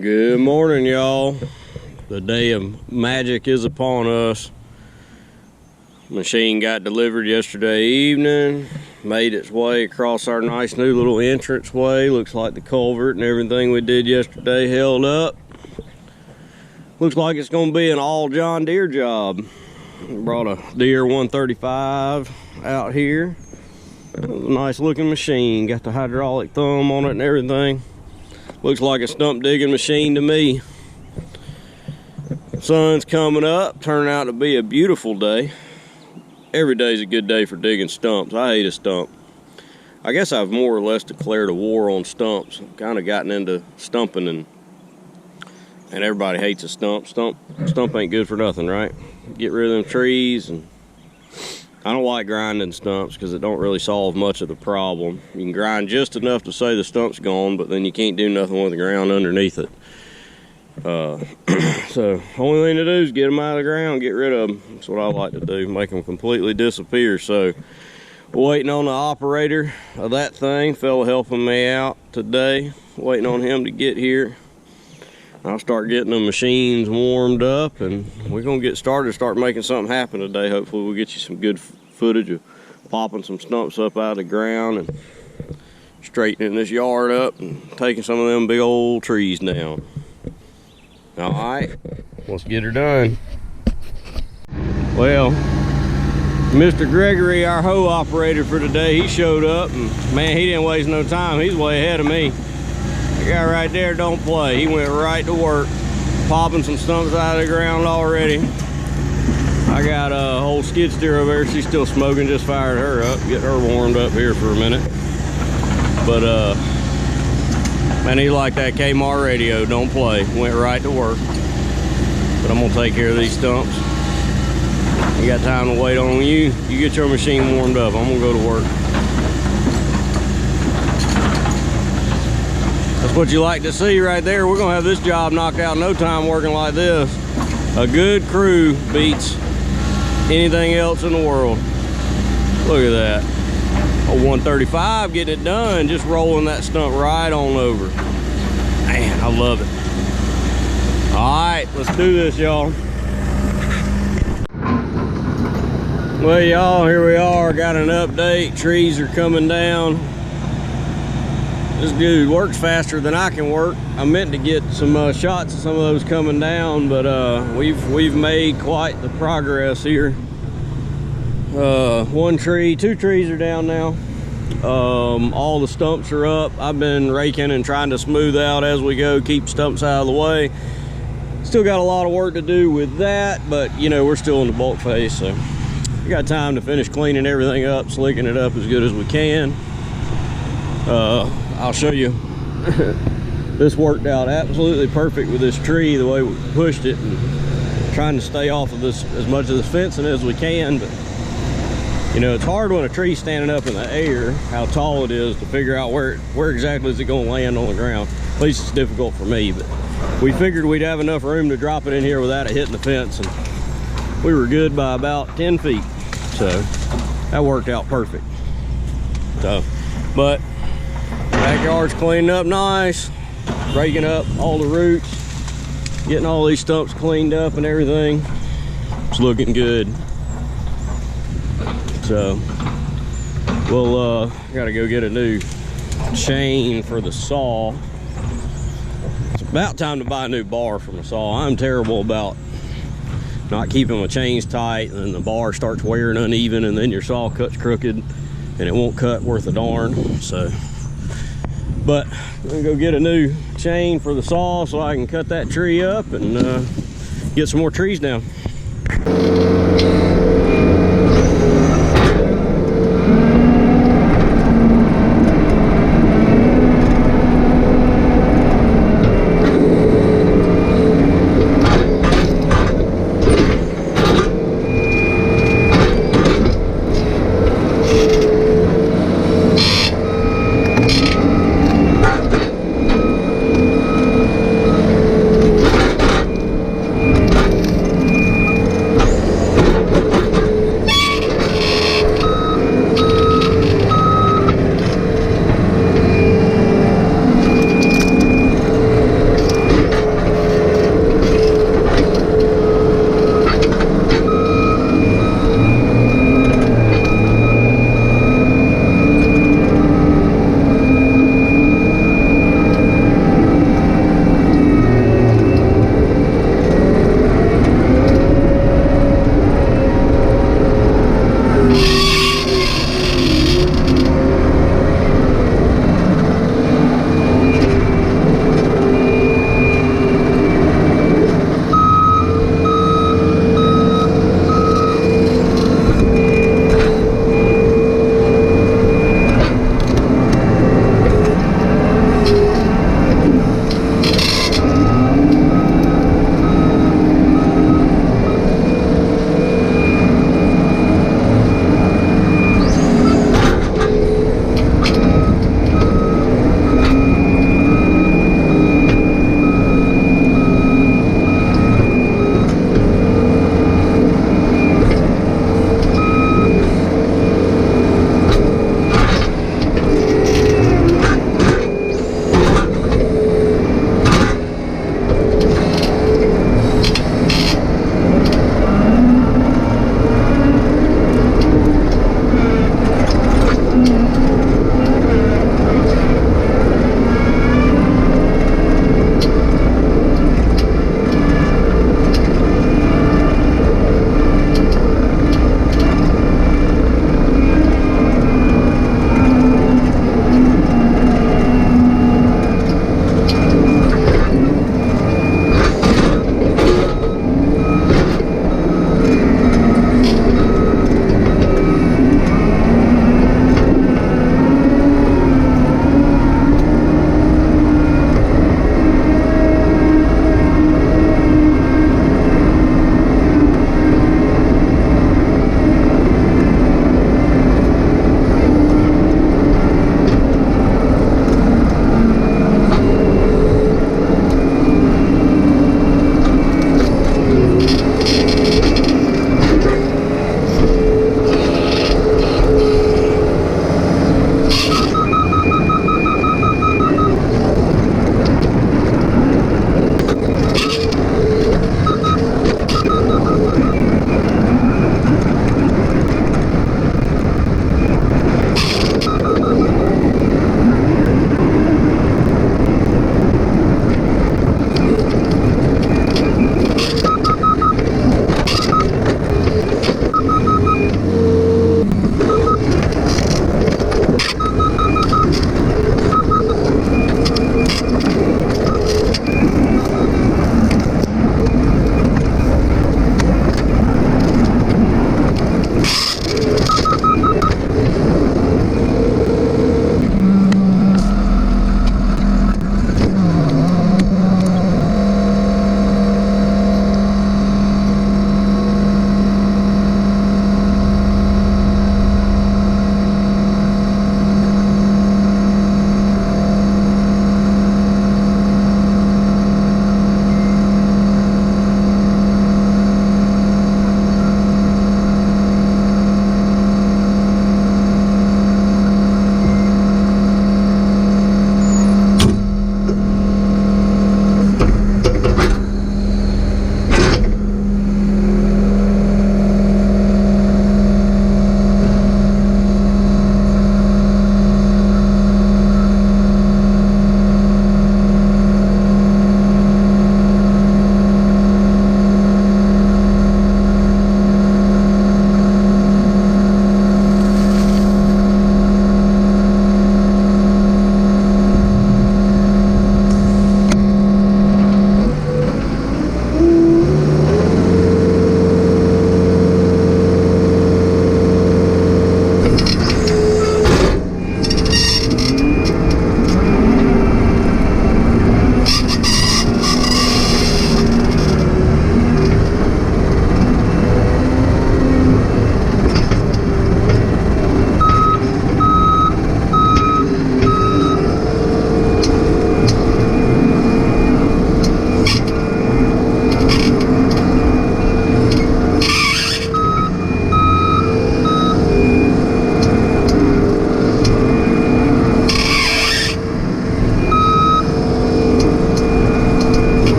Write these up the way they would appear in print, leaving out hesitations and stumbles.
Good morning, y'all. The day of magic is upon us. Machine got delivered yesterday evening, made its way across our nice new little entrance way. Looks like the culvert and everything we did yesterday held up. Looks like it's going to be an all John Deere job. Brought a Deere 135 out here. It was a nice looking machine. Got the hydraulic thumb on it and everything. Looks like a stump digging machine to me. Sun's coming up, turning out to be a beautiful day. Every day's a good day for digging stumps. I hate a stump. I guess I've more or less declared a war on stumps. I've kind of gotten into stumping and everybody hates a stump. Stump ain't good for nothing, right? Get rid of them trees, and I don't like grinding stumps because it don't really solve much of the problem. You can grind just enough to say the stump's gone, but then you can't do nothing with the ground underneath it. So only thing to do is get them out of the ground, get rid of them. That's what I like to do, make them completely disappear. So waiting on the operator of that thing, fella helping me out today, waiting on him to get here. I'll start getting the machines warmed up, and we're gonna get started, start making something happen today. Hopefully we'll get you some good footage of popping some stumps up out of the ground and straightening this yard up and taking some of them big old trees down. All right, let's get her done. Well, Mr. Gregory, our hoe operator for today, he showed up, and man, he didn't waste no time. He's way ahead of me. The guy right there don't play. He went right to work, popping some stumps out of the ground already. I got a old skid steer over there. She's still smoking, just fired her up. Get her warmed up here for a minute. But man, he like that Kmart radio, don't play. Went right to work. But I'm gonna take care of these stumps. You got time to wait on you. You get your machine warmed up. I'm gonna go to work. That's what you like to see right there. We're gonna have this job knocked out in no time working like this. A good crew beats anything else in the world. Look at that. A 135 getting it done, just rolling that stump right on over. Man, I love it. All right, let's do this, y'all. Well, y'all, here we are. Got an update. Trees are coming down. This dude works faster than I can work. I meant to get some shots of some of those coming down, but we've made quite the progress here. One tree, two trees are down now. All the stumps are up. I've been raking and trying to smooth out as we go, keep stumps out of the way. Still got a lot of work to do with that, but you know, we're still in the bulk phase, so we got time to finish cleaning everything up, slicking it up as good as we can. I'll show you. This worked out absolutely perfect with this tree, the way we pushed it, and trying to stay off of this as much of the fencing as we can. But you know, it's hard when a tree's standing up in the air, how tall it is, to figure out where exactly is it going to land on the ground. At least it's difficult for me, but we figured we'd have enough room to drop it in here without it hitting the fence, and we were good by about 10 feet. So that worked out perfect. So, but backyard's cleaned up nice, raking up all the roots, getting all these stumps cleaned up and everything. It's looking good. So we'll gotta go get a new chain for the saw. It's about time to buy a new bar for my saw. I'm terrible about not keeping my chains tight, and then the bar starts wearing uneven, and then your saw cuts crooked and it won't cut worth a darn. So, but I'm gonna go get a new chain for the saw so I can cut that tree up and get some more trees down.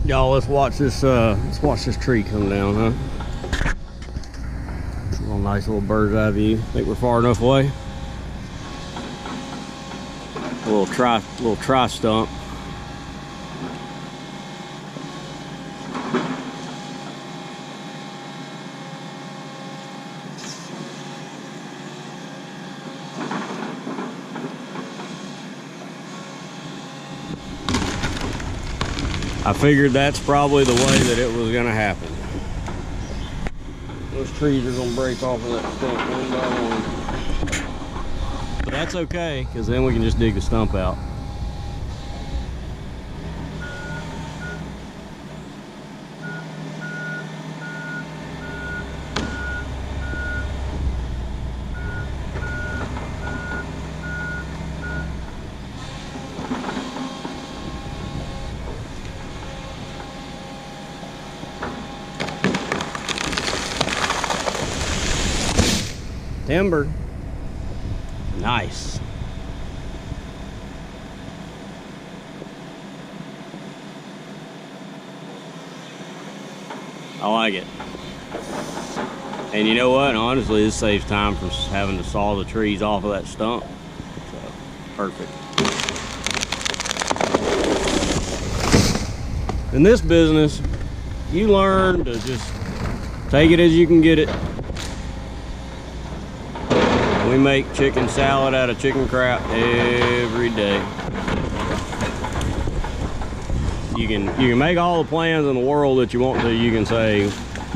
Y'all, let's watch this tree come down, huh? A little nice little bird's eye view. Think we're far enough away. A little tri stump. I figured that's probably the way that it was going to happen. Those trees are going to break off of that stump one by one. But that's okay, because then we can just dig the stump out. Timber. Nice. I like it. And you know what? Honestly, this saves time from having to saw the trees off of that stump. So, perfect. In this business, you learn to just take it as you can get it. We make chicken salad out of chicken crap every day. You can make all the plans in the world that you want to. You can say,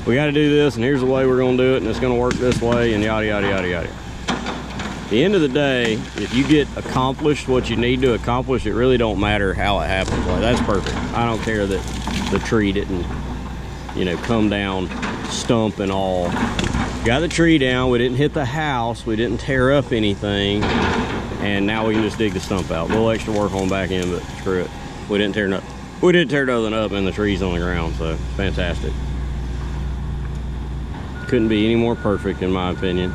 we got to do this, and here's the way we're going to do it, and it's going to work this way, and yada, yada, yada, yada. At the end of the day, if you get accomplished what you need to accomplish, it really don't matter how it happens. Like, that's perfect. I don't care that the tree didn't, you know, come down, stump and all. Got the tree down, we didn't hit the house, we didn't tear up anything, and now we can just dig the stump out. A little extra work on the back end, but screw it. We didn't tear nothing up, and the tree's on the ground, so fantastic. Couldn't be any more perfect in my opinion.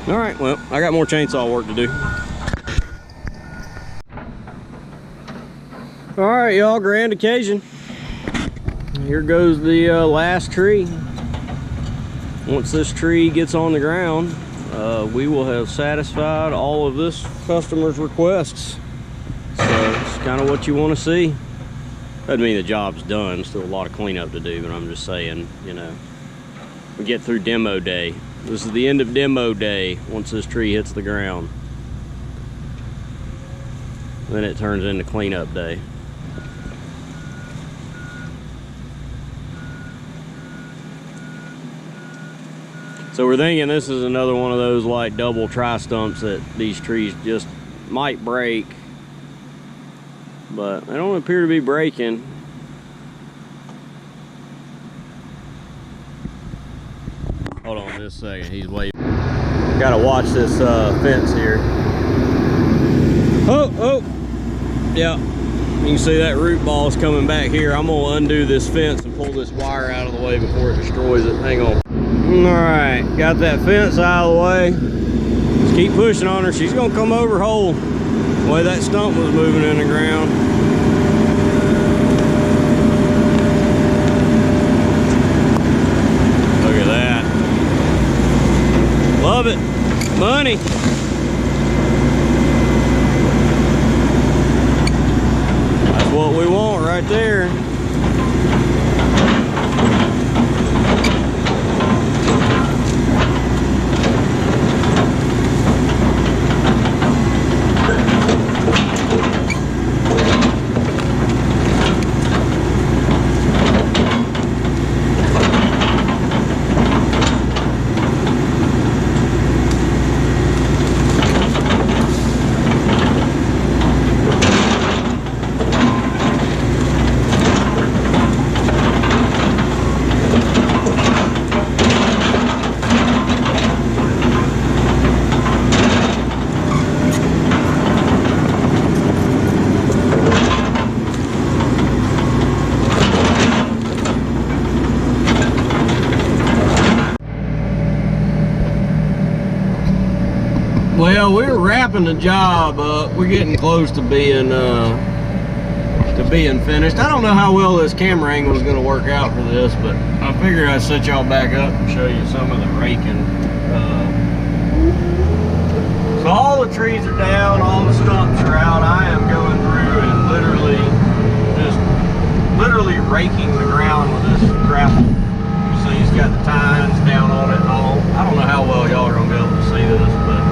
All right, well, I got more chainsaw work to do. All right, y'all, grand occasion. Here goes the last tree. Once this tree gets on the ground, we will have satisfied all of this customer's requests. So it's kind of what you want to see. Doesn't mean the job's done, still a lot of cleanup to do, but I'm just saying, you know, we get through demo day. This is the end of demo day once this tree hits the ground. Then it turns into cleanup day. So we're thinking this is another one of those like double tri-stumps that these trees just might break, but they don't appear to be breaking. Hold on just a second, he's waving. Gotta watch this fence here. Oh, yeah. You can see that root ball is coming back here. I'm gonna undo this fence and pull this wire out of the way before it destroys it. Hang on. All right, got that fence out of the way. Just keep pushing on her. She's gonna come over whole. The way that stump was moving in the ground. Look at that. Love it. Money. That's what we want right there. Well, we're wrapping the job up. We're getting close to being finished. I don't know how well this camera angle is going to work out for this, but I figured I'd set y'all back up and show you some of the raking. So all the trees are down, all the stumps are out. I am going through and literally raking the ground with this grapple. You see, he's got the tines down on it and all. I don't know how well y'all are going to be able to see this, but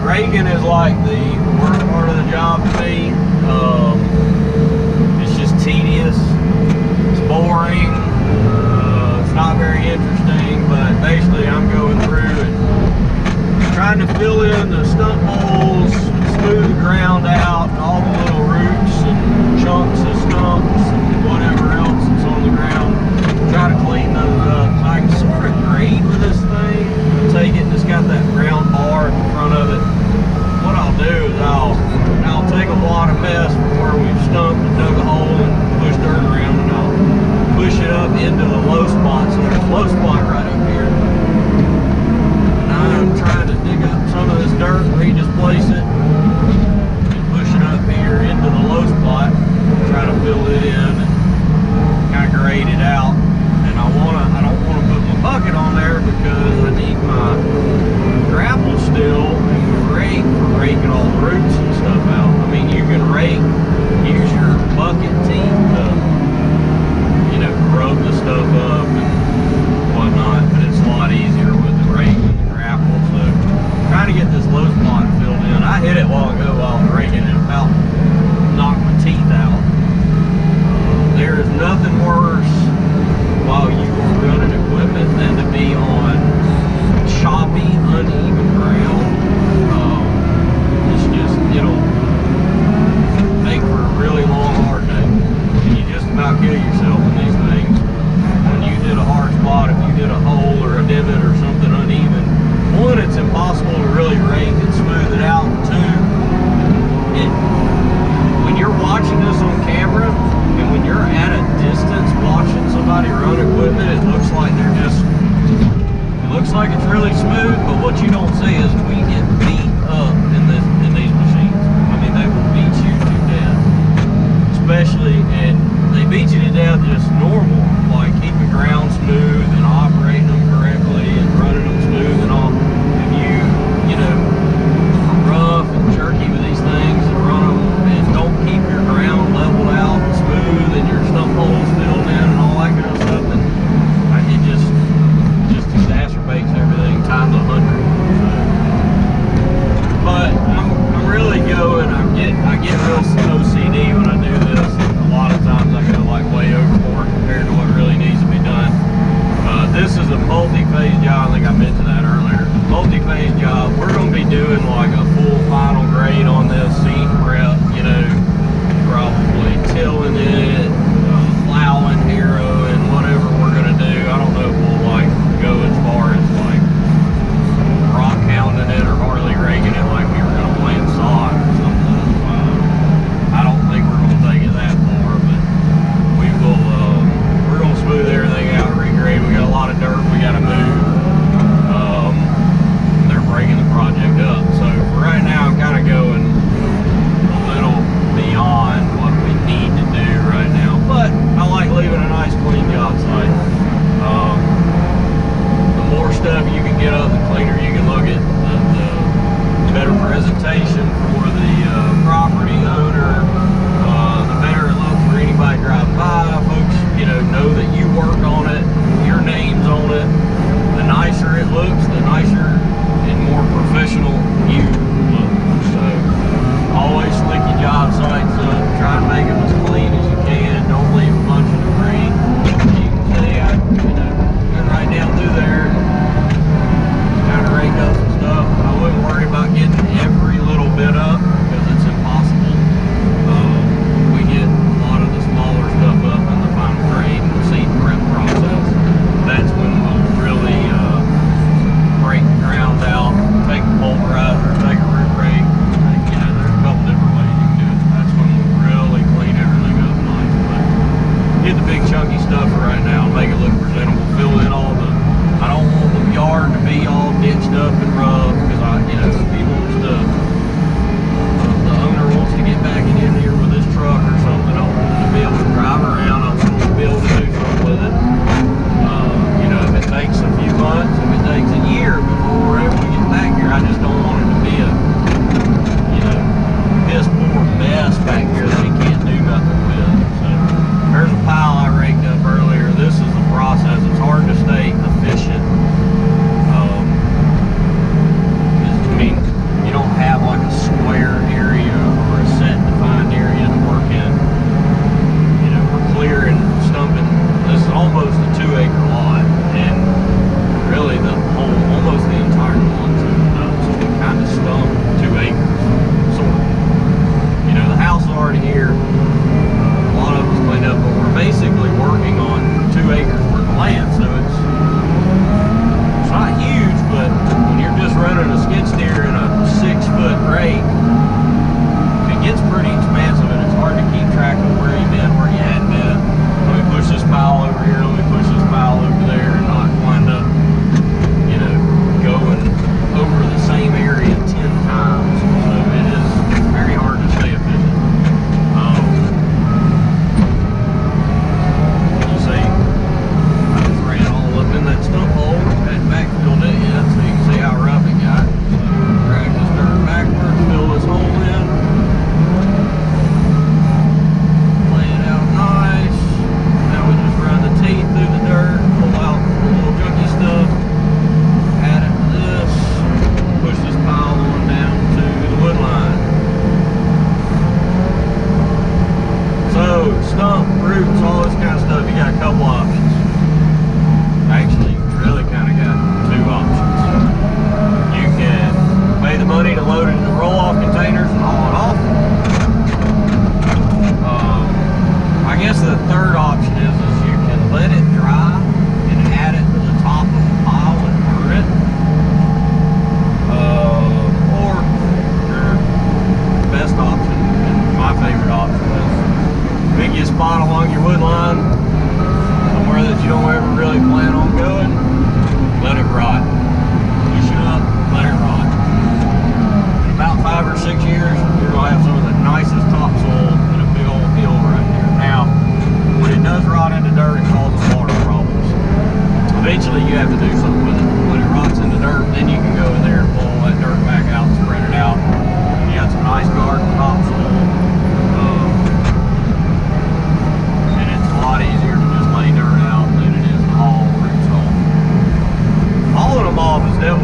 raking is like the worst part of the job to me. It's just tedious, it's boring, it's not very interesting, but basically I'm going through and trying to fill in the stump holes, smooth the ground out, and all the little roots and chunks of stumps and whatever else that's on the ground. Try to clean those up. So I can sort of grade with this thing. Take it and it's got that round bar in front of it. What I'll do is I'll take a wad of mess from where we've stumped and dug a hole and pushed dirt around, and I'll push it up into the low spot. So there's a low spot right up here. And I'm trying to dig up some of this dirt, redisplace it, and push it up here into the low spot. Try to fill it in and kind of grade it out. And I don't want to put my bucket on there because I need my grapple still and rake for raking all the roots and stuff out. I mean, you can rake, use your bucket teeth to, you know, rub the stuff up and whatnot, but it's a lot easier with the rake and the grapple. So trying to get this low spot filled in. I hit it a while ago while I was raking and about knocked my teeth out. There is nothing worse while you are running equipment than to be on choppy, uneven ground. It's just, it'll make for a really long, hard day. And you just about kill yourself in these things. When you hit a hard spot, if you hit a hole or a divot or something uneven, one, it's impossible to really rake and smooth it out. And two, when you're watching this on camera, and when you're at a distance watching somebody run equipment, it looks like it's really smooth, but what you don't see is we get beat up in these machines. I mean, they will beat you to death. Especially, and they beat you to death just normal, like keeping ground smooth and operating them correctly and running them smooth and all.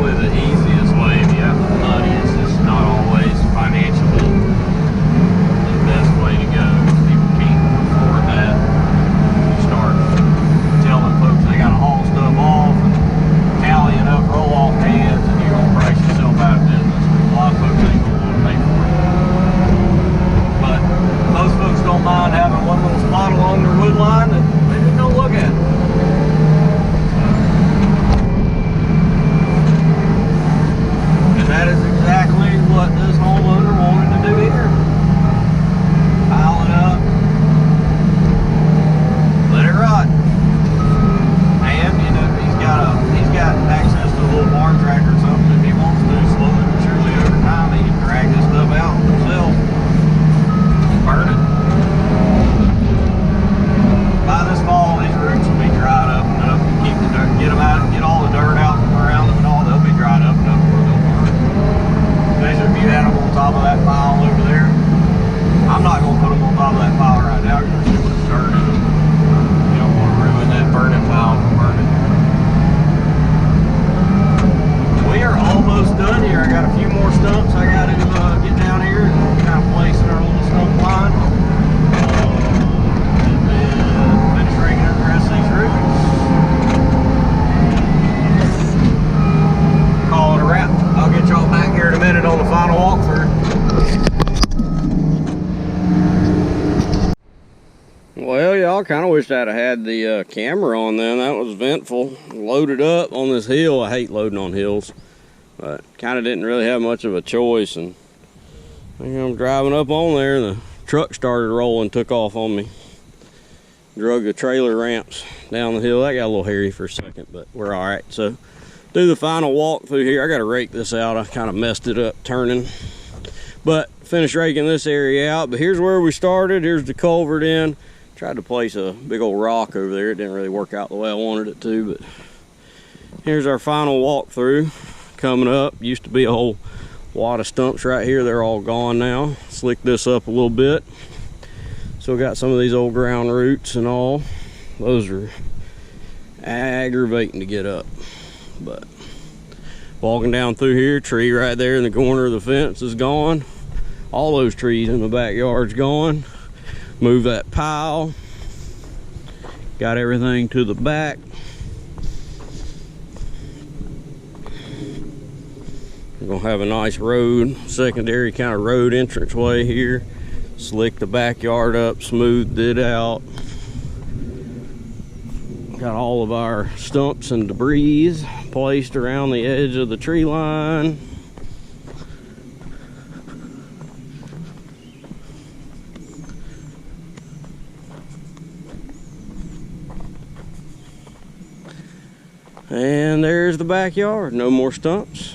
probably the easiest way if you have the money. It's just not always financially the best way to go. People can't afford that. You start telling folks they gotta haul stuff off and tallying up roll-off cans, and you're gonna price yourself out of business. A lot of folks ain't gonna want to pay for it. But most folks don't mind having one little spot along their wood line that they just don't look at. And that is exactly what this homeowner wanted to do here. Pile it up, let it rot. And you know, he's got access to a little barn tractor or something. If he wants to, slowly but surely over time, he can drag this stuff out himself, burn it. By this fall, these roots will be dried up enough to keep the dirt, get them out, get all the dirt out from around them and all. They'll be dried up enough where they'll burn. Especially if you had them on top of that pile over there. I'm not going to put them on top of that pile right now because there's too much dirt in them. You don't want to ruin that burning pile from burning. We are almost done here. I got a few more stumps I got to get down here and kind of place in our little stump line. And then finish rigging up the rest of these roots. Call it a wrap. I'll get y'all back here in a minute on the final walkthrough. Well, y'all, kind of wished I'd have had the camera on then. That was eventful. Loaded up on this hill. I hate loading on hills, but kind of didn't really have much of a choice. And I'm driving up on there, and the truck started rolling, took off on me. Drug the trailer ramps down the hill. That got a little hairy for a second, but we're all right. So, do the final walk through here. I got to rake this out. I kind of messed it up turning, but finished raking this area out. But here's where we started. Here's the culvert in. Tried to place a big old rock over there. It didn't really work out the way I wanted it to, but here's our final walkthrough coming up. Used to be a whole wad of stumps right here. They're all gone now. Slicked this up a little bit. Still got some of these old ground roots and all. Those are aggravating to get up. But walking down through here, tree right there in the corner of the fence is gone. All those trees in the backyard's gone. Move that pile. Got everything to the back. We're gonna have a nice road, secondary kind of road entranceway here. Slicked the backyard up, smoothed it out. Got all of our stumps and debris placed around the edge of the tree line. And there's the backyard. No more stumps.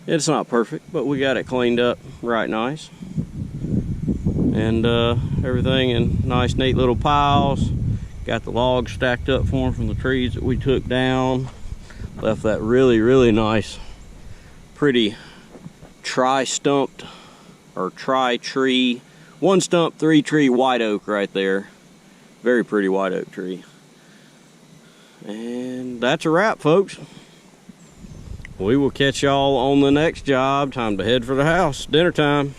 It's not perfect, but we got it cleaned up right nice. And everything in nice, neat little piles. Got the logs stacked up for them from the trees that we took down. Left that really, really nice, pretty tri-stumped or tri-tree, one stump, three tree white oak right there. Very pretty white oak tree. And that's a wrap, folks. We will catch y'all on the next job. Time to head for the house. Dinner time.